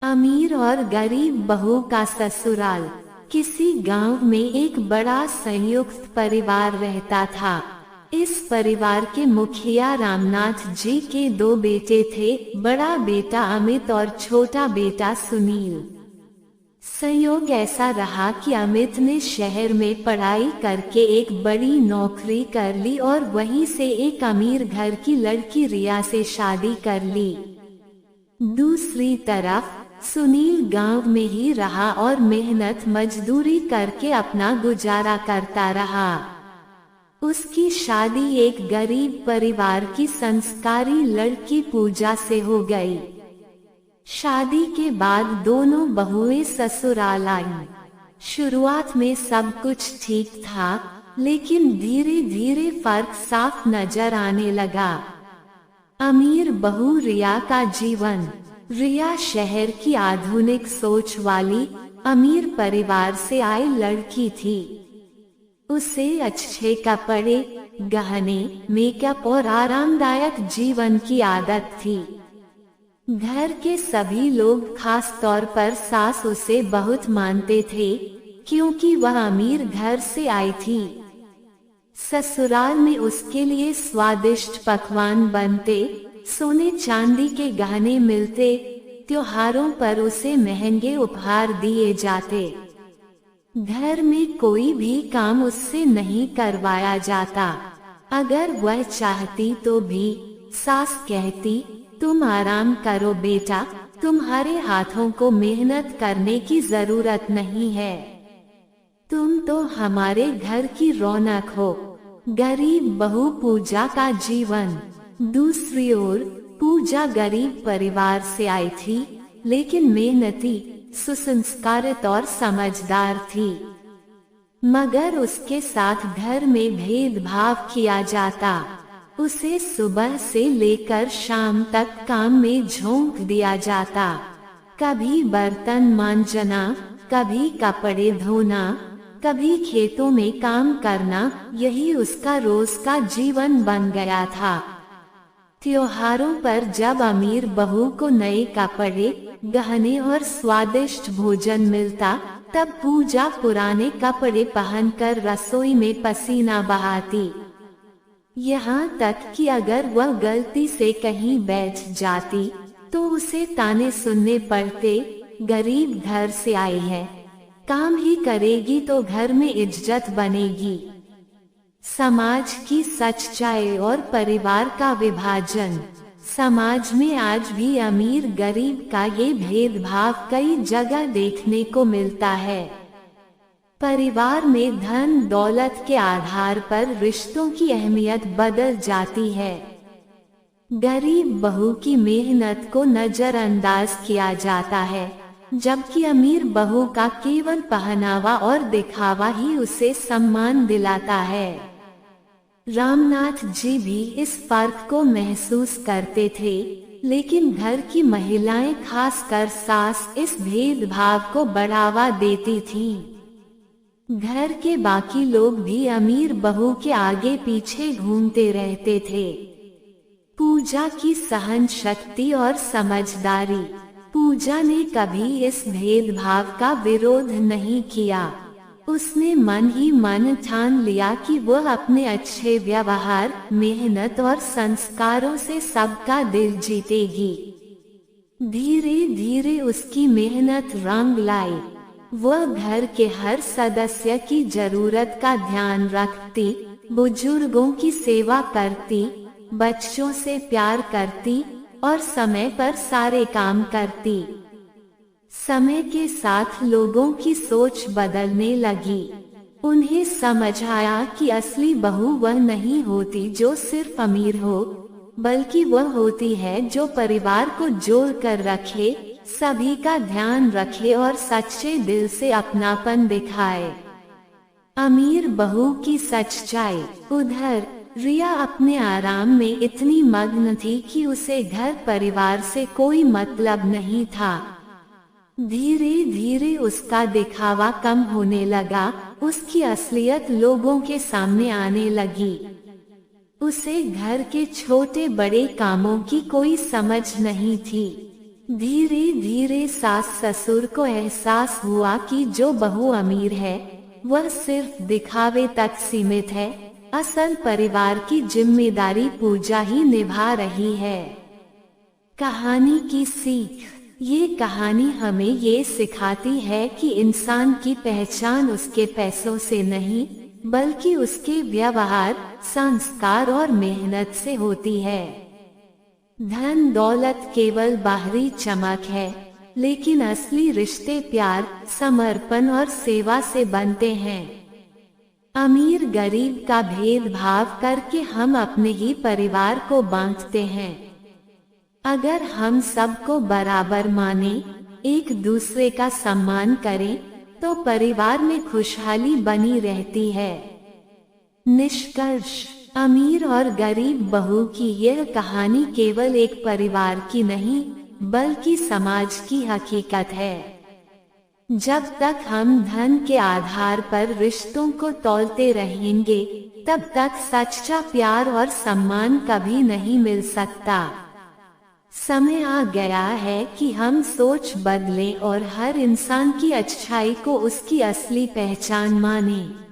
अमीर और गरीब बहू का ससुराल। किसी गांव में एक बड़ा संयुक्त परिवार रहता था। इस परिवार के मुखिया रामनाथ जी के दो बेटे थे, बड़ा बेटा अमित और छोटा बेटा सुनील। संयोग ऐसा रहा कि अमित ने शहर में पढ़ाई करके एक बड़ी नौकरी कर ली और वहीं से एक अमीर घर की लड़की रिया से शादी कर ली। दूसरी तरफ सुनील गांव में ही रहा और मेहनत मजदूरी करके अपना गुजारा करता रहा। उसकी शादी एक गरीब परिवार की संस्कारी लड़की पूजा से हो गई। शादी के बाद दोनों बहुएं ससुराल आईं। शुरुआत में सब कुछ ठीक था, लेकिन धीरे धीरे फर्क साफ नजर आने लगा। अमीर बहू रिया का जीवन। रिया शहर की आधुनिक सोच वाली अमीर परिवार से आई लड़की थी। उसे अच्छे कपड़े, गहने, मेकअप और आरामदायक जीवन की आदत थी। घर के सभी लोग, खास तौर पर सास, उसे बहुत मानते थे क्योंकि वह अमीर घर से आई थी। ससुराल में उसके लिए स्वादिष्ट पकवान बनते, सोने चांदी के गहने मिलते, त्योहारों पर उसे महंगे उपहार दिए जाते। घर में कोई भी काम उससे नहीं करवाया जाता। अगर वह चाहती तो भी सास कहती, तुम आराम करो बेटा, तुम्हारे हाथों को मेहनत करने की जरूरत नहीं है, तुम तो हमारे घर की रौनक हो। गरीब बहू पूजा का जीवन। दूसरी ओर पूजा गरीब परिवार से आई थी, लेकिन मेहनती, सुसंस्कारित और समझदार थी। मगर उसके साथ घर में भेदभाव किया जाता। उसे सुबह से लेकर शाम तक काम में झोंक दिया जाता। कभी बर्तन मांजना, कभी कपड़े धोना, कभी खेतों में काम करना, यही उसका रोज का जीवन बन गया था। त्योहारों पर जब अमीर बहू को नए कपड़े, गहने और स्वादिष्ट भोजन मिलता, तब पूजा पुराने कपड़े पहनकर रसोई में पसीना बहाती। यहाँ तक कि अगर वह गलती से कहीं बैठ जाती तो उसे ताने सुनने पड़ते, गरीब घर से आई है, काम ही करेगी तो घर में इज्जत बनेगी। समाज की सच्चाई और परिवार का विभाजन। समाज में आज भी अमीर गरीब का ये भेदभाव कई जगह देखने को मिलता है। परिवार में धन दौलत के आधार पर रिश्तों की अहमियत बदल जाती है। गरीब बहू की मेहनत को नजरअंदाज किया जाता है, जबकि अमीर बहू का केवल पहनावा और दिखावा ही उसे सम्मान दिलाता है। रामनाथ जी भी इस फर्क को महसूस करते थे, लेकिन घर की महिलाएं, खासकर सास, इस भेदभाव को बढ़ावा देती थीं। घर के बाकी लोग भी अमीर बहू के आगे पीछे घूमते रहते थे। पूजा की सहन शक्ति और समझदारी। पूजा ने कभी इस भेदभाव का विरोध नहीं किया। उसने मन ही मन ठान लिया कि वह अपने अच्छे व्यवहार, मेहनत और संस्कारों से सबका दिल जीतेगी। धीरे धीरे उसकी मेहनत रंग लाई। वह घर के हर सदस्य की जरूरत का ध्यान रखती, बुजुर्गों की सेवा करती, बच्चों से प्यार करती और समय पर सारे काम करती। समय के साथ लोगों की सोच बदलने लगी। उन्हें समझ आया कि असली बहू वह नहीं होती जो सिर्फ अमीर हो, बल्कि वह होती है जो परिवार को जोड़ कर रखे, सभी का ध्यान रखे और सच्चे दिल से अपनापन दिखाए। अमीर बहू की सच्चाई। उधर रिया अपने आराम में इतनी मग्न थी कि उसे घर परिवार से कोई मतलब नहीं था। धीरे धीरे उसका दिखावा कम होने लगा, उसकी असलियत लोगों के सामने आने लगी। उसे घर के छोटे बड़े कामों की कोई समझ नहीं थी। धीरे धीरे सास ससुर को एहसास हुआ कि जो बहू अमीर है वह सिर्फ दिखावे तक सीमित है, असल परिवार की जिम्मेदारी पूजा ही निभा रही है। कहानी की सीख। ये कहानी हमें ये सिखाती है कि इंसान की पहचान उसके पैसों से नहीं बल्कि उसके व्यवहार, संस्कार और मेहनत से होती है। धन दौलत केवल बाहरी चमक है, लेकिन असली रिश्ते प्यार, समर्पण और सेवा से बनते हैं। अमीर गरीब का भेदभाव करके हम अपने ही परिवार को बांटते हैं। अगर हम सबको बराबर माने, एक दूसरे का सम्मान करें, तो परिवार में खुशहाली बनी रहती है। निष्कर्ष। अमीर और गरीब बहू की यह कहानी केवल एक परिवार की नहीं बल्कि समाज की हकीकत है। जब तक हम धन के आधार पर रिश्तों को तौलते रहेंगे, तब तक सच्चा प्यार और सम्मान कभी नहीं मिल सकता। समय आ गया है कि हम सोच बदलें और हर इंसान की अच्छाई को उसकी असली पहचान मानें।